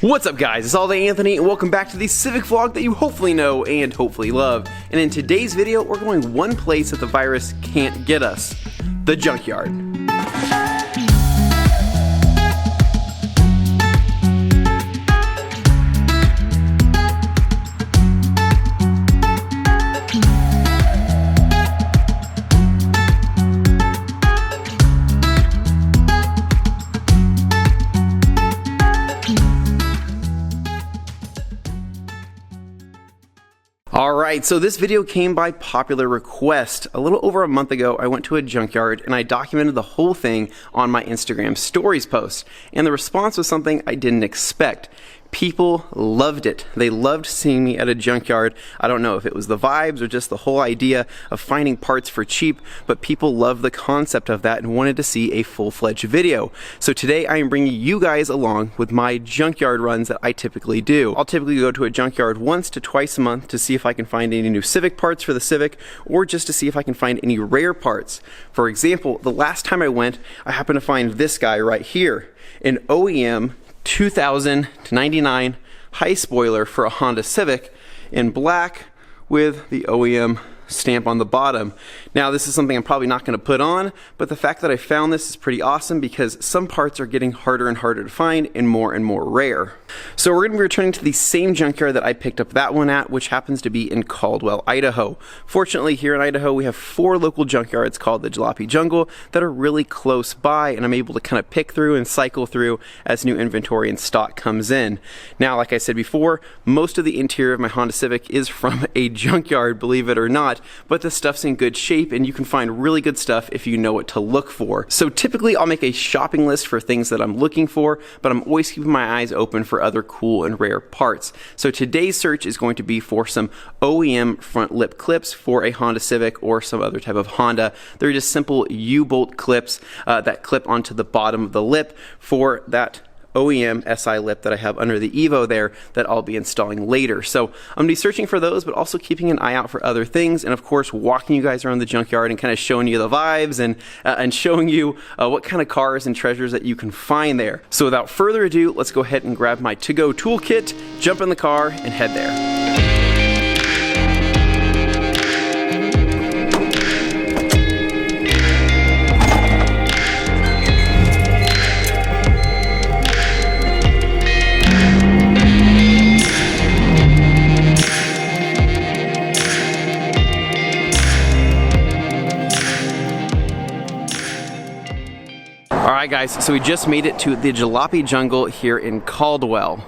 What's up guys, it's ALLDAYANTHONY and welcome back to the Civic vlog that you hopefully know and hopefully love. And in today's video, we're going one place that the virus can't get us, the junkyard. Alright, so this video came by popular request. A little over a month ago, I went to a junkyard and I documented the whole thing on my Instagram stories post. And the response was something I didn't expect. People loved it. They loved seeing me at a junkyard. I don't know if it was the vibes or just the whole idea of finding parts for cheap, but people loved the concept of that and wanted to see a full-fledged video. So today I am bringing you guys along with my junkyard runs that I typically do. I'll typically go to a junkyard once to twice a month to see if I can find any new Civic parts for the Civic or just to see if I can find any rare parts. For example, the last time I went, I happened to find this guy right here, an OEM 2000 to 99 high spoiler for a Honda Civic in black with the OEM stamp on the bottom. Now this is something I'm probably not going to put on, but the fact that I found this is pretty awesome because some parts are getting harder and harder to find and more rare. So we're going to be returning to the same junkyard that I picked up that one at, which happens to be in Caldwell, Idaho. Fortunately, here in Idaho we have 4 local junkyards called the Jalopy Jungle that are really close by, and I'm able to kind of pick through and cycle through as new inventory and stock comes in. Now, like I said before, most of the interior of my Honda Civic is from a junkyard, believe it or not, but the stuff's in good shape and you can find really good stuff if you know what to look for. So typically I'll make a shopping list for things that I'm looking for, but I'm always keeping my eyes open for other cool and rare parts. So today's search is going to be for some OEM front lip clips for a Honda Civic or some other type of Honda. They're just simple U-bolt clips that clip onto the bottom of the lip for that OEM SI lip that I have under the Evo there that I'll be installing later. So I'm going to be searching for those, but also keeping an eye out for other things, and of course walking you guys around the junkyard and kind of showing you the vibes and showing you what kind of cars and treasures that you can find there. So without further ado, let's go ahead and grab my to-go toolkit, jump in the car, and head there. Alright guys, so we just made it to the Jalopy Jungle here in Caldwell.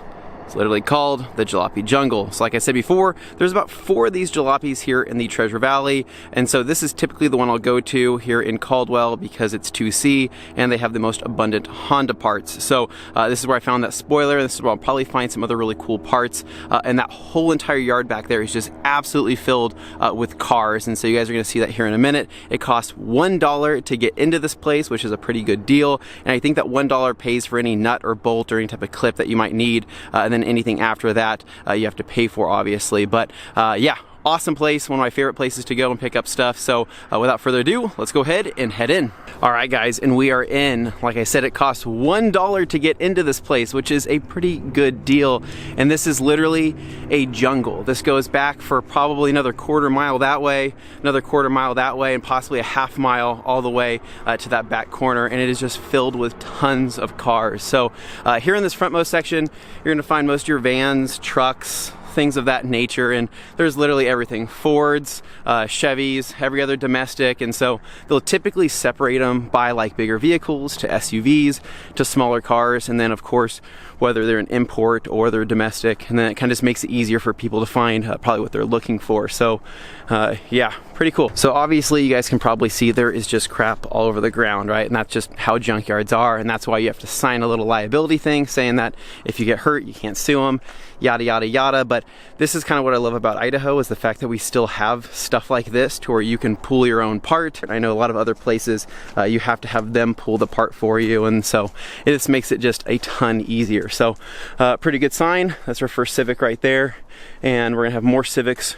It's literally called the Jalopy Jungle. So like I said before, there's about 4 of these jalopies here in the Treasure Valley, and so this is typically the one I'll go to here in Caldwell because it's 2C and they have the most abundant Honda parts. So this is where I found that spoiler. This is where I'll probably find some other really cool parts, and that whole entire yard back there is just absolutely filled with cars, and so you guys are going to see that here in a minute. It costs $1 to get into this place, which is a pretty good deal, and I think that $1 pays for any nut or bolt or any type of clip that you might need, and then anything after that you have to pay for, obviously. But yeah, awesome place, one of my favorite places to go and pick up stuff. So without further ado, let's go ahead and head in. Alright guys, and we are in. Like I said, it costs $1 to get into this place, which is a pretty good deal, and this is literally a jungle. This goes back for probably another quarter mile that way, another quarter mile that way, and possibly a half mile all the way to that back corner, and it is just filled with tons of cars. So here in this frontmost section, you're going to find most of your vans, trucks, things of that nature, and there's literally everything. Fords, Chevys, every other domestic, and so they'll typically separate them by like bigger vehicles to SUVs to smaller cars, and then of course whether they're an import or they're domestic, and then it kind of just makes it easier for people to find probably what they're looking for. So yeah, pretty cool. So obviously you guys can probably see there is just crap all over the ground, right? And that's just how junkyards are, and that's why you have to sign a little liability thing saying that if you get hurt you can't sue them, yada yada yada. But this is kind of what I love about Idaho, is the fact that we still have stuff like this to where you can pull your own part. I know a lot of other places you have to have them pull the part for you, and so it just makes it just a ton easier. So pretty good sign. That's our first Civic right there, and we're gonna have more Civics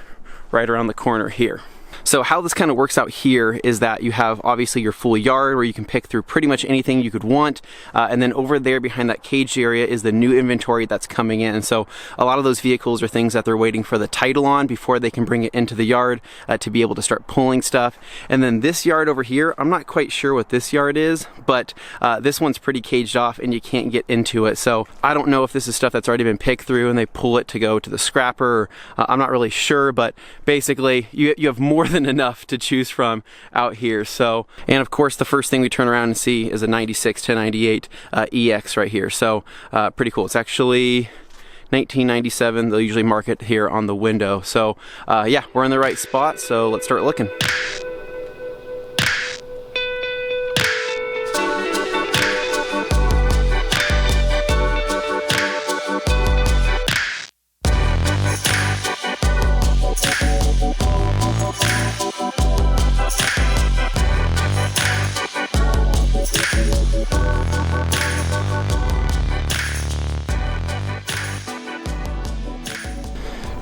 right around the corner here. So how this kind of works out here is that you have obviously your full yard where you can pick through pretty much anything you could want, and then over there behind that caged area is the new inventory that's coming in. So a lot of those vehicles are things that they're waiting for the title on before they can bring it into the yard to be able to start pulling stuff. And then this yard over here, I'm not quite sure what this yard is, but this one's pretty caged off and you can't get into it. So I don't know if this is stuff that's already been picked through and they pull it to go to the scrapper. I'm not really sure, but basically you have more than enough to choose from out here. So, and of course the first thing we turn around and see is a 96 to 98 EX right here. So pretty cool. It's actually 1997. They'll usually mark it here on the window. So yeah, we're in the right spot, so let's start looking.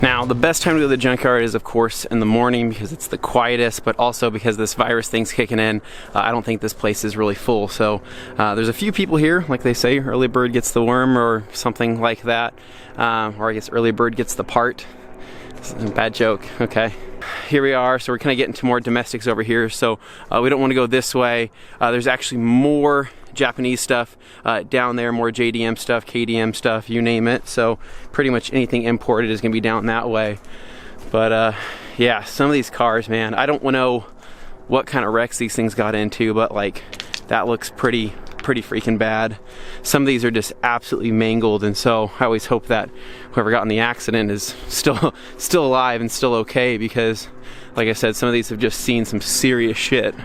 Now, the best time to go to the junkyard is, of course, in the morning because it's the quietest, but also because this virus thing's kicking in. I don't think this place is really full. So there's a few people here, like they say, early bird gets the worm or something like that. Or I guess early bird gets the part. Bad joke, okay. Here we are, so we're kind of getting to more domestics over here. So we don't want to go this way. There's actually more Japanese stuff down there, more JDM stuff, KDM stuff, you name it. So pretty much anything imported is gonna be down that way. But yeah, some of these cars, man, I don't know what kind of wrecks these things got into, but like that looks pretty freaking bad. Some of these are just absolutely mangled, and so I always hope that whoever got in the accident is still alive and still okay, because like I said, some of these have just seen some serious shit.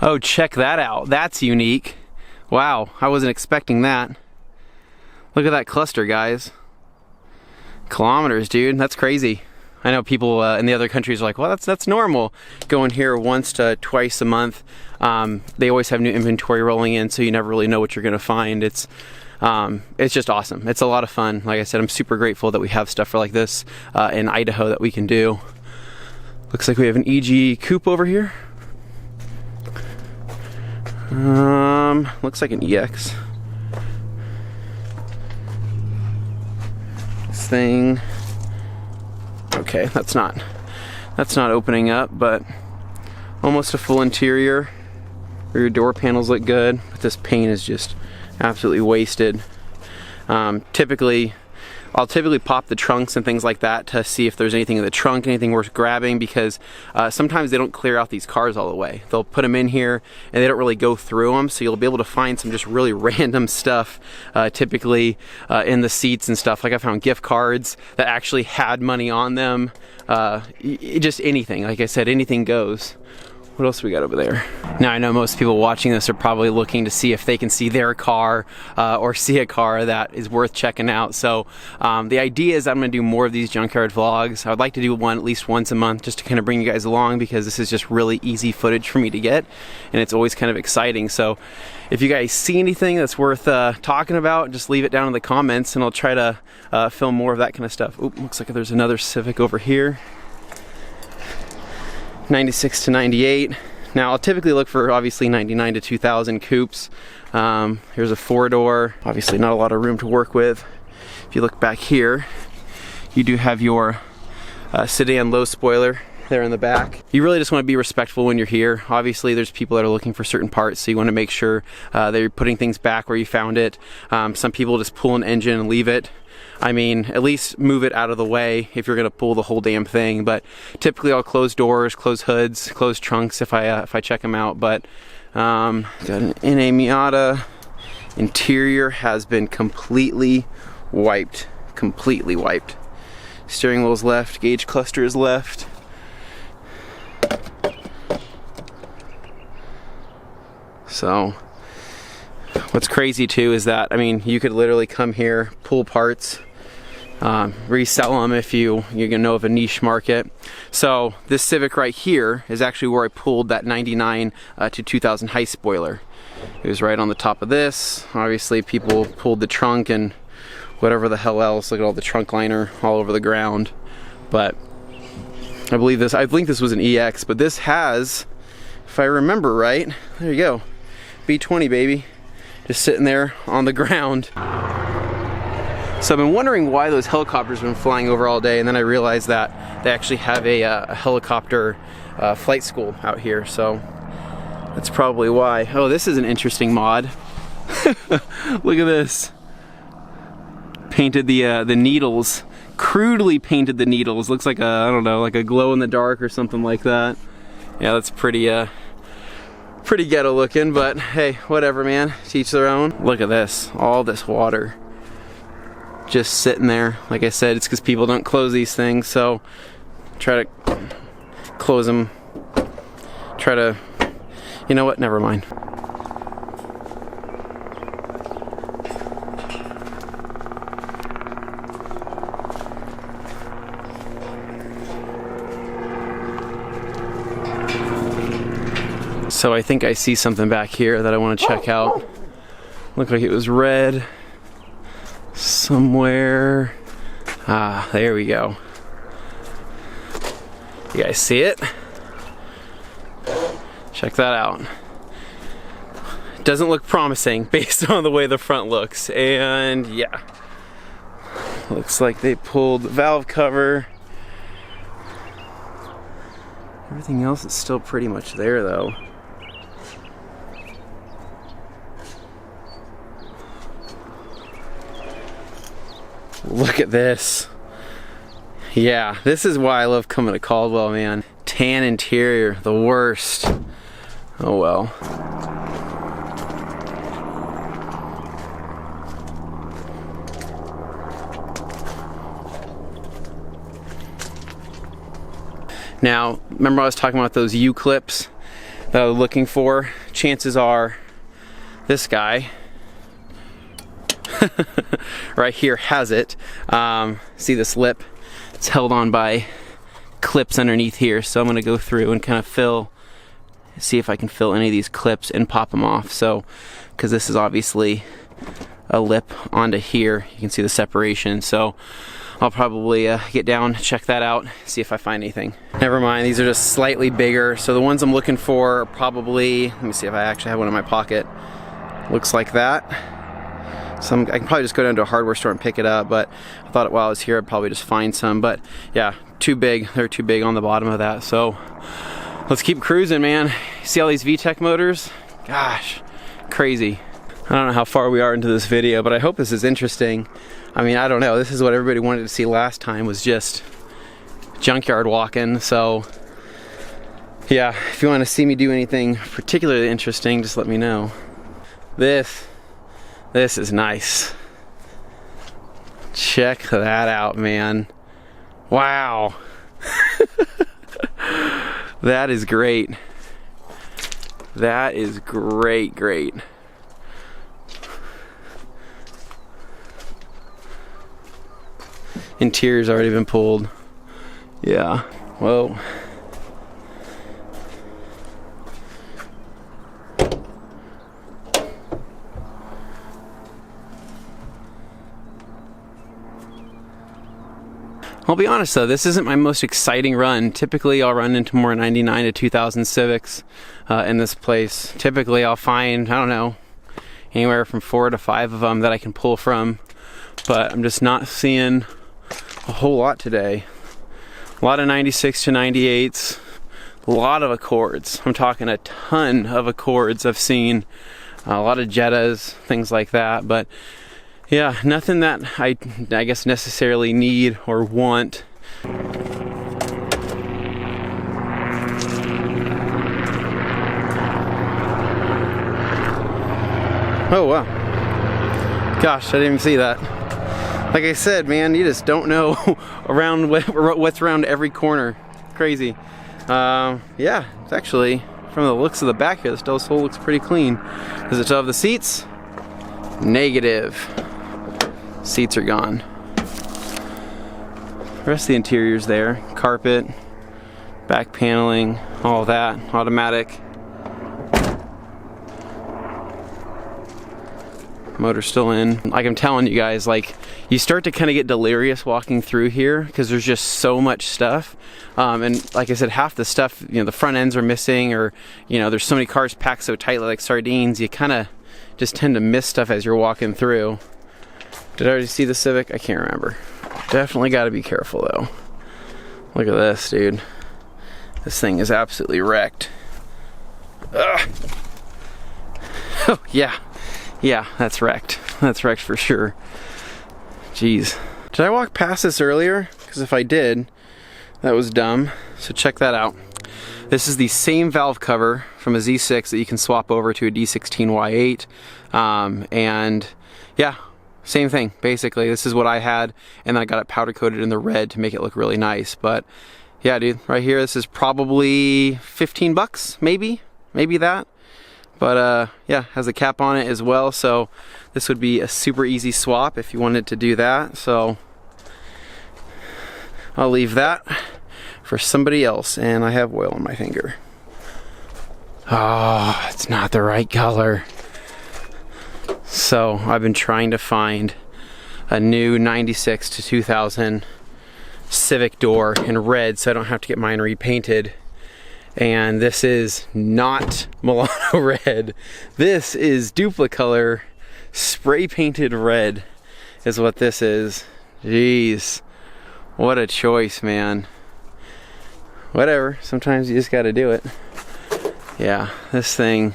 Oh, check that out. That's unique. Wow, I wasn't expecting that. Look at that cluster, guys. Kilometers, dude. That's crazy. I know people in the other countries are like, well, that's normal. Going here once to twice a month. They always have new inventory rolling in, so you never really know what you're gonna find. It's just awesome. It's a lot of fun. Like I said, I'm super grateful that we have stuff like this in Idaho that we can do. Looks like we have an EG coupe over here. Looks like an EX. This thing. Okay, that's not opening up, but almost a full interior. Rear door panels look good, but this paint is just absolutely wasted. I'll typically pop the trunks and things like that to see if there's anything in the trunk, anything worth grabbing, because sometimes they don't clear out these cars all the way. They'll put them in here and they don't really go through them, so you'll be able to find some just really random stuff, typically in the seats and stuff. Like I found gift cards that actually had money on them. Just anything, like I said, anything goes. What else we got over there? Now I know most people watching this are probably looking to see if they can see their car or see a car that is worth checking out. So the idea is I'm gonna do more of these junkyard vlogs. I would like to do one at least once a month just to kind of bring you guys along, because this is just really easy footage for me to get and it's always kind of exciting. So if you guys see anything that's worth talking about, just leave it down in the comments and I'll try to film more of that kind of stuff. Oop, looks like there's another Civic over here. 96 to 98. Now I'll typically look for obviously 99 to 2000 coupes. Here's a 4-door. Obviously not a lot of room to work with. If you look back here, you do have your sedan low spoiler there in the back. You really just want to be respectful when you're here. Obviously there's people that are looking for certain parts, so you want to make sure that you're putting things back where you found it. Some people just pull an engine and leave it. I mean, at least move it out of the way if you're gonna pull the whole damn thing. But typically I'll close doors, close hoods, close trunks if I check them out. But got an NA Miata. Interior has been completely wiped. Completely wiped. Steering wheel's left, gauge cluster is left. So what's crazy too is that, I mean, you could literally come here, pull parts, resell them if you're gonna know of a niche market. So this Civic right here is actually where I pulled that 99 to 2000 high spoiler. It was right on the top of this. Obviously people pulled the trunk and whatever the hell else. Look at all the trunk liner all over the ground. But I think this was an EX, but this has, if I remember right, there you go, B20 baby, just sitting there on the ground. So I've been wondering why those helicopters have been flying over all day, and then I realized that they actually have a helicopter flight school out here, so that's probably why. Oh, this is an interesting mod. Look at this. Painted the needles, crudely painted the needles. Looks like I don't know, like a glow in the dark or something like that. Yeah, that's pretty ghetto looking, but hey, whatever, man. To each their own. Look at this, all this water just sitting there. Like I said, it's because people don't close these things, so try to close them. Try to, you know what, never mind. So I think I see something back here that I want to check out. Looked like it was red somewhere. Ah, there we go. You guys see it? Check that out. Doesn't look promising based on the way the front looks. And yeah, looks like they pulled the valve cover. Everything else is still pretty much there though. Look at this. Yeah, this is why I love coming to Caldwell, man. Tan interior, the worst. Oh well. Now, remember I was talking about those UClips that I was looking for? Chances are this guy right here has it. See this lip? It's held on by clips underneath here, so I'm gonna go through and kind of see if I can fill any of these clips and pop them off. So, because this is obviously a lip onto here, you can see the separation. So I'll probably get down, check that out, see if I find anything. Never mind, these are just slightly bigger. So the ones I'm looking for are probably, let me see if I actually have one in my pocket. Looks like that. So I can probably just go down to a hardware store and pick it up, but I thought while I was here I'd probably just find some. But yeah, too big. They're too big on the bottom of that. So let's keep cruising, man. See all these VTEC motors? Gosh, crazy. I don't know how far we are into this video, but I hope this is interesting. I mean, I don't know. This is what everybody wanted to see last time, was just junkyard walking. So yeah, if you want to see me do anything particularly interesting, just let me know. This is nice. Check that out, man. Wow. That is great. That is great. Interior's already been pulled. Yeah. Whoa. I'll be honest though, this isn't my most exciting run. Typically I'll run into more 99 to 2000 Civics in this place. Typically I'll find, I don't know, anywhere from 4 to 5 of them that I can pull from, but I'm just not seeing a whole lot today. A lot of 96 to 98s, a lot of Accords. I'm talking a ton of Accords I've seen, a lot of Jettas, things like that, but yeah, nothing that I guess necessarily need or want. Oh wow. Gosh, I didn't even see that. Like I said, man, you just don't know what's around every corner. Crazy. Yeah, it's actually from the looks of the back here, this still looks pretty clean. Does it still have the seats? Negative. Seats are gone. The rest of the interior's there. Carpet, back paneling, all that, automatic. Motor's still in. Like I'm telling you guys, like you start to kind of get delirious walking through here because there's just so much stuff. And like I said, half the stuff, you know, the front ends are missing, or you know, there's so many cars packed so tightly like sardines, you kind of just tend to miss stuff as you're walking through. Did I already see the Civic? I can't remember. Definitely got to be careful though. Look at this, dude. This thing is absolutely wrecked. Ugh. Oh yeah. Yeah, that's wrecked. That's wrecked for sure. Jeez. Did I walk past this earlier? Because if I did, that was dumb. So check that out. This is the same valve cover from a Z6 that you can swap over to a D16Y8. And yeah, same thing, basically. This is what I had, and I got it powder coated in the red to make it look really nice. But yeah, dude, right here, this is probably 15 bucks, maybe that. But yeah, has a cap on it as well, so this would be a super easy swap if you wanted to do that. So I'll leave that for somebody else, and I have oil on my finger. Oh, it's not the right color. So I've been trying to find a new 96 to 2000 Civic Door in red so I don't have to get mine repainted. And this is not Milano red. This is Duplicolor spray painted red is what this is. Jeez, what a choice, man. Whatever, sometimes you just gotta do it. Yeah, this thing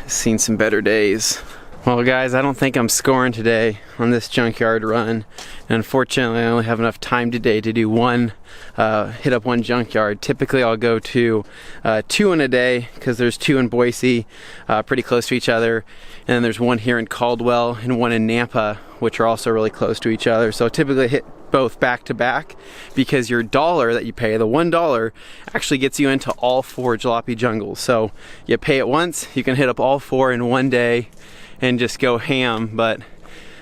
has seen some better days. Well guys, I don't think I'm scoring today on this junkyard run. And unfortunately, I only have enough time today to do hit up one junkyard. Typically I'll go to 2 in a day because there's 2 in Boise, pretty close to each other. And then there's one here in Caldwell and one in Nampa, which are also really close to each other. So I typically hit both back to back because your dollar that you pay, the $1, actually gets you into all 4 Jalopy Jungles. So you pay it once, you can hit up all 4 in one day and just go ham. But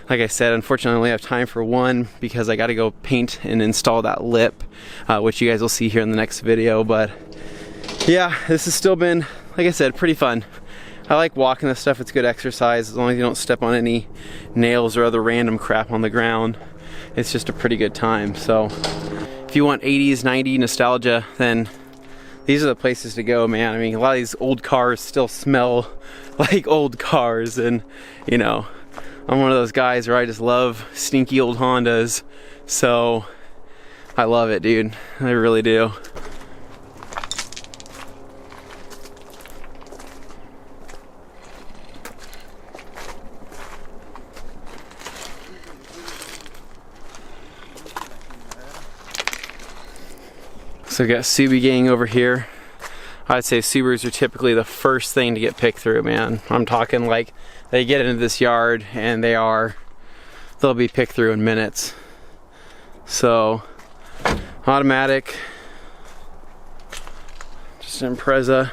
like I said, unfortunately I only have time for one because I got to go paint and install that lip, which you guys will see here in the next video. But yeah, this has still been, like I said, pretty fun. I like walking this stuff. It's good exercise as long as you don't step on any nails or other random crap on the ground. It's just a pretty good time. So if you want 80s, 90s nostalgia, then these are the places to go, man. I mean, a lot of these old cars still smell like old cars, and you know, I'm one of those guys where I just love stinky old Hondas. So I love it, dude. I really do. So we got Subi gang over here. I'd say Subarus are typically the first thing to get picked through, man. I'm talking like they get into this yard and they'll be picked through in minutes. So automatic, just an Impreza.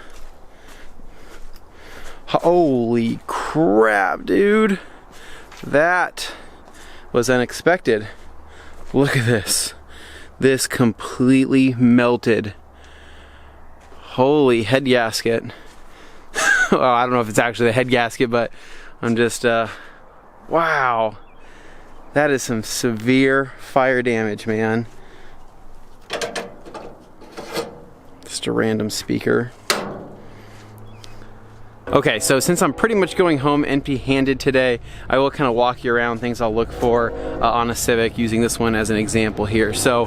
Holy crap, dude. That was unexpected. Look at this. This completely melted. Holy head gasket. Well, I don't know if it's actually the head gasket, but I'm just, wow. That is some severe fire damage, man. Just a random speaker. Okay, so since I'm pretty much going home empty-handed today, I will kind of walk you around things I'll look for on a Civic, using this one as an example here. So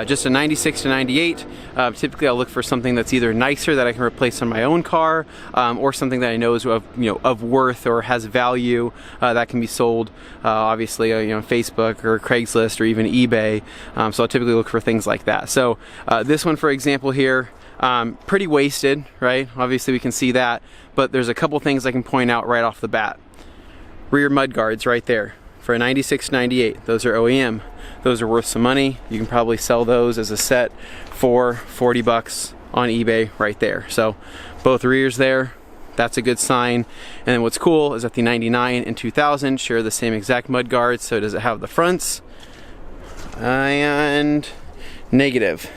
just a 96 to 98, typically I'll look for something that's either nicer that I can replace on my own car, or something that I know is of worth or has value that can be sold, obviously, Facebook or Craigslist or even eBay. So I'll typically look for things like that. So this one, for example, here. Pretty wasted, right? Obviously we can see that, but there's a couple things I can point out right off the bat. Rear mud guards right there for a 96, 98. Those are OEM. Those are worth some money. You can probably sell those as a set for 40 bucks, on eBay right there. So both rears there, that's a good sign. And then what's cool is that the 99 and 2000 share the same exact mud guards. So does it have the fronts? And negative.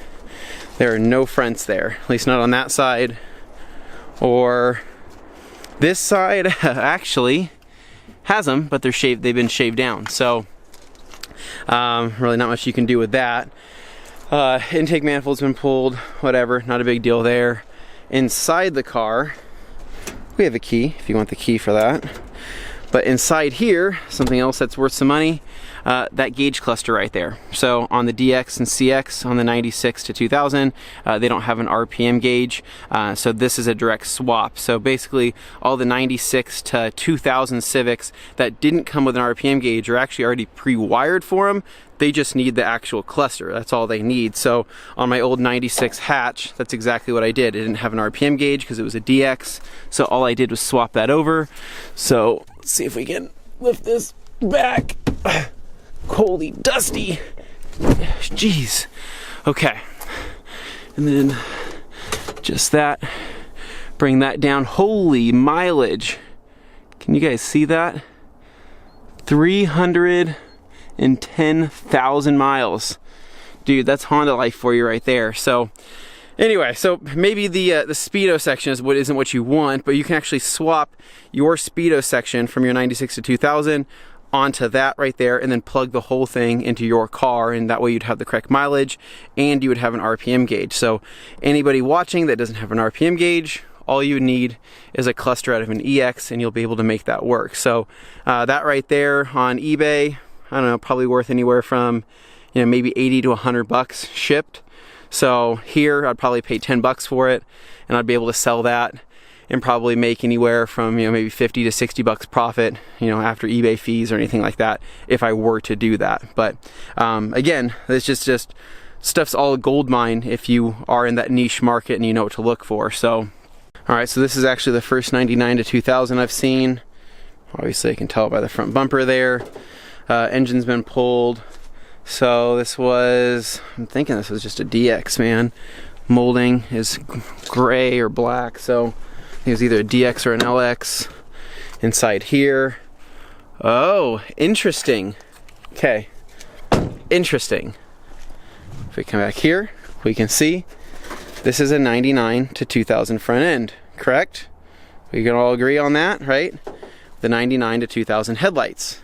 There are no fronts there, at least not on that side. Or this side actually has them, but they're shaved. They've been shaved down. So really not much you can do with that. Intake manifold's been pulled, whatever, not a big deal there. Inside the car, we have a key if you want the key for that. But inside here, something else that's worth some money, that gauge cluster right there. So on the DX and CX, on the 96 to 2000, they don't have an RPM gauge. So this is a direct swap. So basically all the 96 to 2000 Civics that didn't come with an RPM gauge are actually already pre-wired for them. They just need the actual cluster. That's all they need. So on my old 96 hatch, that's exactly what I did. It didn't have an RPM gauge because it was a DX. So all I did was swap that over. So let's see if we can lift this back. Holy dusty. Jeez. Okay. And then just that. Bring that down. Holy mileage. Can you guys see that? 310,000 miles. Dude, that's Honda life for you right there. So anyway, so maybe the speedo section isn't what you want, but you can actually swap your speedo section from your 96 to 2000 onto that right there, and then plug the whole thing into your car, and that way you'd have the correct mileage and you would have an RPM gauge. So anybody watching that doesn't have an RPM gauge, all you need is a cluster out of an EX and you'll be able to make that work. So that right there on eBay, I don't know, probably worth anywhere from, you know, maybe 80 to 100 bucks shipped. So here I'd probably pay 10 bucks for it, and I'd be able to sell that and probably make anywhere from, you know, maybe 50 to 60 bucks profit, you know, after eBay fees or anything like that, if I were to do that. But again, it's just stuff's all a gold mine if you are in that niche market and you know what to look for. So all right, so this is actually the first 99 to 2000 I've seen. Obviously I can tell by the front bumper there. Engine's been pulled. So this was, I'm thinking this was just a DX, man. Molding is gray or black, so it was either a DX or an LX. Inside here. Oh, interesting. Okay, interesting. If we come back here, we can see this is a 99 to 2000 front end, correct? We can all agree on that, right? The 99 to 2000 headlights.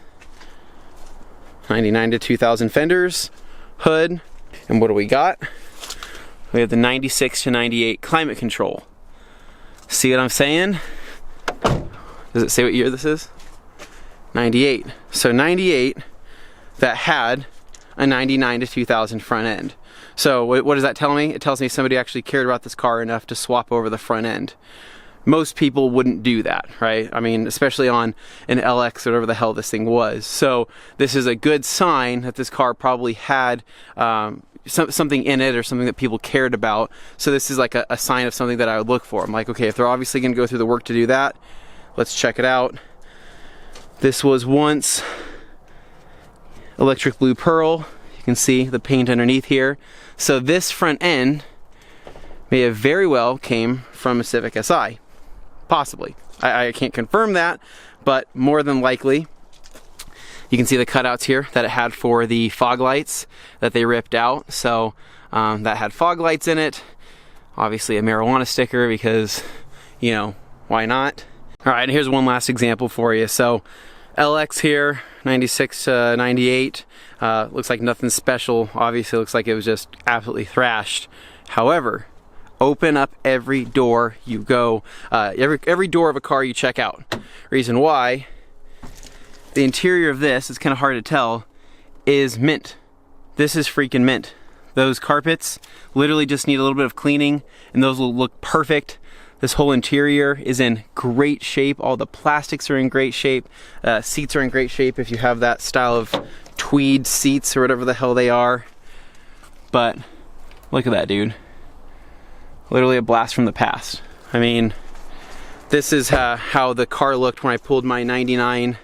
99 to 2000 fenders, hood, and what do we got? We have the 96 to 98 climate control. See what I'm saying? Does it say what year this is? 98. So 98 that had a 99 to 2000 front end. So what does that tell me? It tells me somebody actually cared about this car enough to swap over the front end. Most people wouldn't do that, right? I mean, especially on an LX or whatever the hell this thing was. So this is a good sign that this car probably had something in it or something that people cared about. So this is like a sign of something that I would look for. I'm like, okay, if they're obviously gonna go through the work to do that, let's check it out. This was once electric blue pearl. You can see the paint underneath here. So this front end may have very well came from a Civic Si. Possibly. I can't confirm that, but more than likely. You can see the cutouts here that it had for the fog lights that they ripped out. So that had fog lights in it. Obviously a marijuana sticker because, you know, why not? All right, and here's one last example for you. So LX here, 96 to 98. Looks like nothing special. Obviously looks like it was just absolutely thrashed. However, open up every door you go, every door of a car you check out. Reason why, the interior of this, it's kind of hard to tell, is mint. This is freaking mint. Those carpets literally just need a little bit of cleaning and those will look perfect. This whole interior is in great shape. All the plastics are in great shape. Seats are in great shape if you have that style of tweed seats or whatever the hell they are. But look at that, dude. Literally a blast from the past. I mean, this is how the car looked when I pulled my 99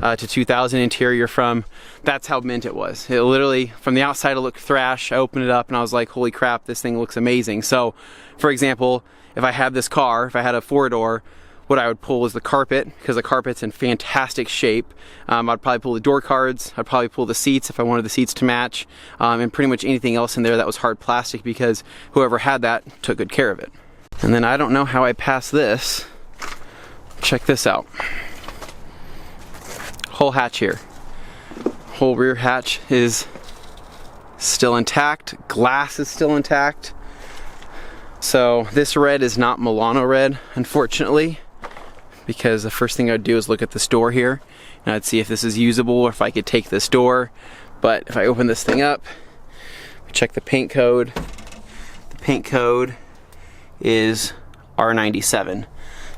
to 2000 interior from. That's how mint it was. It literally, from the outside it looked thrash. I opened it up and I was like, holy crap, this thing looks amazing. So for example, if I had this car, if I had a 4-door, what I would pull is the carpet, because the carpet's in fantastic shape. I'd probably pull the door cards, I'd probably pull the seats if I wanted the seats to match, and pretty much anything else in there that was hard plastic, because whoever had that took good care of it. And then I don't know how I passed this. Check this out. Whole hatch here. Whole rear hatch is still intact. Glass is still intact. So this red is not Milano red, unfortunately, because the first thing I'd do is look at this door here and I'd see if this is usable or if I could take this door. But if I open this thing up, check the paint code. The paint code is R97.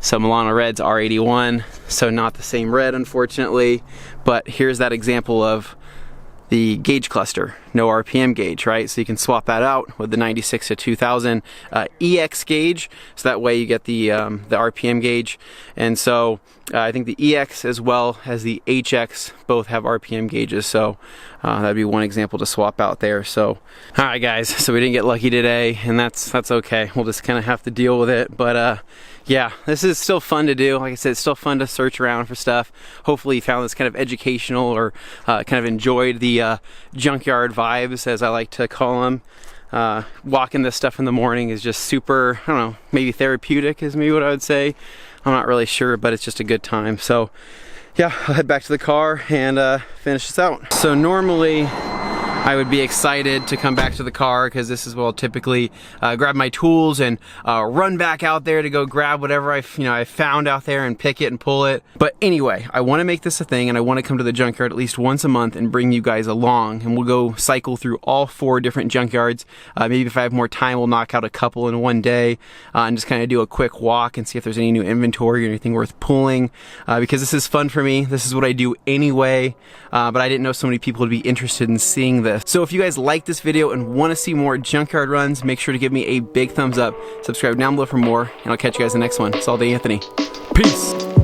So Milano red's R81, so not the same red, unfortunately. But here's that example of the gauge cluster, no RPM gauge, right? So you can swap that out with the 96 to 2000 EX gauge, so that way you get the RPM gauge. And so I think the EX as well as the HX both have RPM gauges, so that'd be one example to swap out there. So all right guys, so we didn't get lucky today, and that's okay. We'll just kind of have to deal with it. But yeah, this is still fun to do. Like I said, it's still fun to search around for stuff. Hopefully you found this kind of educational, or kind of enjoyed the junkyard vibes, as I like to call them. Walking this stuff in the morning is just super, I don't know, maybe therapeutic is maybe what I would say. I'm not really sure, but it's just a good time. So yeah, I'll head back to the car and finish this out. So normally I would be excited to come back to the car, because this is where I'll typically grab my tools and run back out there to go grab whatever I found out there and pick it and pull it. But anyway, I want to make this a thing, and I want to come to the junkyard at least once a month and bring you guys along, and we'll go cycle through all 4 different junkyards. Maybe if I have more time, we'll knock out a couple in one day and just kind of do a quick walk and see if there's any new inventory or anything worth pulling, because this is fun for me. This is what I do anyway, but I didn't know so many people would be interested in seeing this. So if you guys like this video and want to see more junkyard runs, make sure to give me a big thumbs up, subscribe down below for more, and I'll catch you guys in the next one. It's All Day Anthony. Peace.